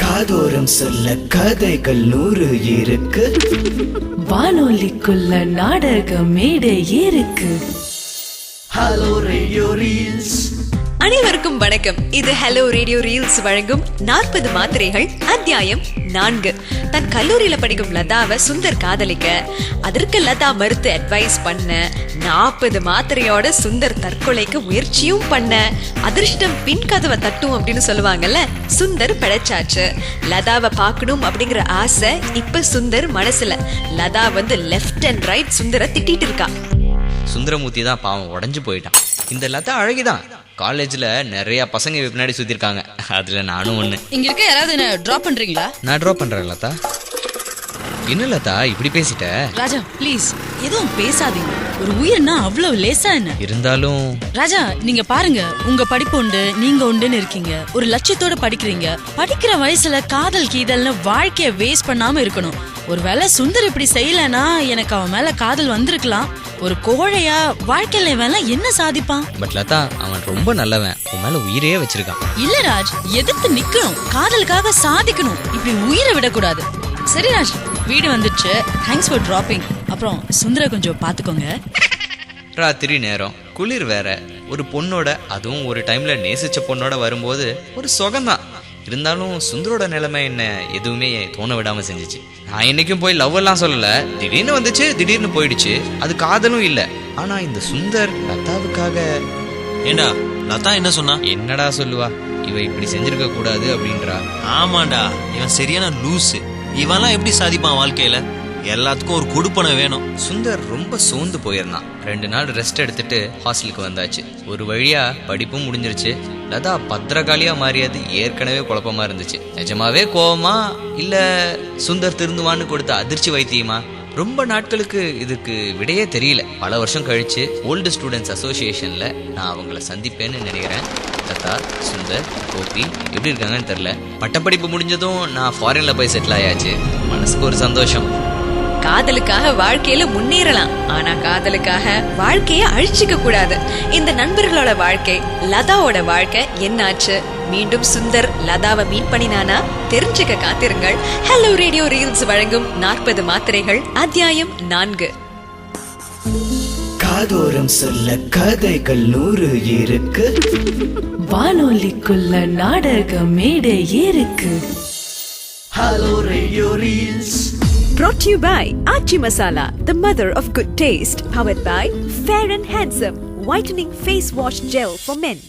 காதோரம் சொல்ல கதைகள் 100 இருக்கு. வானொலிக்குள்ள நாடக மேடை இருக்கு. Hello radio reels. அனைவருக்கும் வணக்கம். இது ஹலோ ரேடியோ ரீல்ஸ் வழங்கும் 40 மாத்திரைகள் அத்தியாயம் 4. தன் கல்லூரியில படிக்கும் லதாவை சுந்தர் காதலிக்க, அதற்கு லதா மறுத்து அட்வைஸ் பண்ண, 40 மாத்திரையோட சுந்தர் தற்கொலைக்கு முயற்சியும் பண்ண, அதிர்ஷ்டம் பின் கதவை தட்டும் அப்படின்னு சொல்லுவாங்கல்ல, சுந்தர் படைச்சாச்சு. லதாவை பார்க்கணும் அப்படிங்கிற ஆசை இப்ப சுந்தர் மனசுல. லதா லெஃப்ட் அண்ட் ரைட் சுந்தர திட்டிட்டு இருக்கா. சுந்தரமூர்த்தி தான் பாவம் உடஞ்சு போயிட்டான். இந்த லதா அழகிதான். காலேஜ்ல நிறைய பசங்க பின்னாடி சுத்திருக்காங்க, அதுல நானும் ஒண்ணு. இங்க இருக்க யாராவது என்ன டிராப் பண்றீங்களா? நான் டிராப் பண்றேன் லதா. என்ன லதா இப்படி பேசிட்ட? ராஜா ப்ளீஸ் எதுவும் பேசாதீங்க. ஒரு உயிர்னா அவ்வளவு லேசா என்ன? இருந்தாலும் ராஜா நீங்க பாருங்க, உங்க படிப்பு உண்டு, நீங்க உண்டுன்னு இருக்கீங்க, ஒரு லட்சியத்தோட படிக்கிறீங்க. படிக்கிற வயசுல காதல் கீதல்னு வாழ்க்கைய வேஸ்ட் பண்ணாம இருக்கணும். ஒருவேளை சுந்தர் இப்படி செய்யலனா எனக்கு அவன் மேல காதல் வந்திருக்கலாம். ஒரு கோழையா வாழ்க்கையில வேலை என்ன சாதிப்பான்? பட் லதா அவன் ரொம்ப நல்லவன், உன் மேல உயிரே வச்சிருக்கான். இல்ல ராஜ், எதிர்த்து நிக்கணும், காதலுக்காக சாதிக்கணும், இப்படி உயிரை விடக்கூடாது. சரி ராஜ், வீடு வந்துடுச்சு, தேங்க்ஸ் ஃபார் டிராப்பிங். அப்புறம் சுந்தர கொஞ்சம் பாத்துக்கோங்க. ராத்திரி நேரம், குளிர் வேற, ஒரு பொண்ணோட, அதுவும் ஒரு டைம்ல நேசிச்ச பொண்ணோட வரும்போது ஒரு சுகம்தான். இருந்தாலும் சுந்தரோட நிலைமை என்ன எதுவுமே தோண விடாம செஞ்சிச்சு. நான் என்னைக்கும் போய் லவ் எல்லாம் சொல்லல, திடீர்னு வந்துச்சு, திடீர்னு போயிடுச்சு, அது காதலும் இல்ல. ஆனா இந்த சுந்தர் லதாவுக்காக. ஏண்டா லதா என்ன சொன்னா? என்னடா சொல்லுவா, இவ இப்படி செஞ்சிருக்க கூடாது அப்படின்றா. ஆமாண்டா, இவன் சரியான லூசு. இவன்லாம் எப்படி சாதிப்பான் வாழ்க்கையில? எல்லாத்துக்கும் ஒரு கொடுப்பனை வேணும். சுந்தர் ரொம்ப சோர்ந்து போயிருந்தான். 2 நாள் ரெஸ்ட் எடுத்துட்டு ஹாஸ்டலுக்கு வந்தாச்சு. ஒரு வழியா படிப்பும் முடிஞ்சிருச்சு. லதா பத்திரகாளியா மாறியது ஏற்கனவே குழப்பமா இருந்துச்சு. நிஜமாவே கோவமா இல்ல சுந்தர் திருந்துவான்னு கொடுத்த அதிர்ச்சி வைத்தியமா? ரொம்ப நாட்களுக்கு இதுக்கு விடையே தெரியல. பல வருஷம் கழிச்சு ஓல்டு ஸ்டூடெண்ட்ஸ் அசோசியேஷன்ல நான் அவங்கள சந்திப்பேன்னு நினைக்கிறேன். லதா, சுந்தர், கோபி எப்படி இருக்காங்கன்னு தெரியல. பட்டப்படிப்பு முடிஞ்சதும் நான் ஃபாரின்ல போய் செட்டில் ஆயாச்சு. மனசுக்கு ஒரு சந்தோஷம். காதலுக்காக வாழ்க்கையில முன்னேறலாம், ஆனா காதலுக்காக வாழ்க்கைய அழிச்சுக்க கூடாது. இந்த நண்பர்களோட வாழ்க்கை, லதாவோட வாழ்க்கை என்னாச்சு? மீண்டும் சுந்தர் லதாவை மீட் பண்ணினானா? தெரிஞ்சுக்க காத்திருங்கள். ஹலோ ரேடியோ ரீல்ஸ் வழங்கும் 40 மாத்திரைகள் அத்தியாயம் 4. காதோரம் சொல்ல கதைகள் 100 இருக்கு. வானொலிக்குள்ள நாடக மேடை இருக்கு. Hello radio reels. Brought to you by Aachi Masala, the mother of good taste. Powered by Fair and Handsome, whitening face wash gel for men.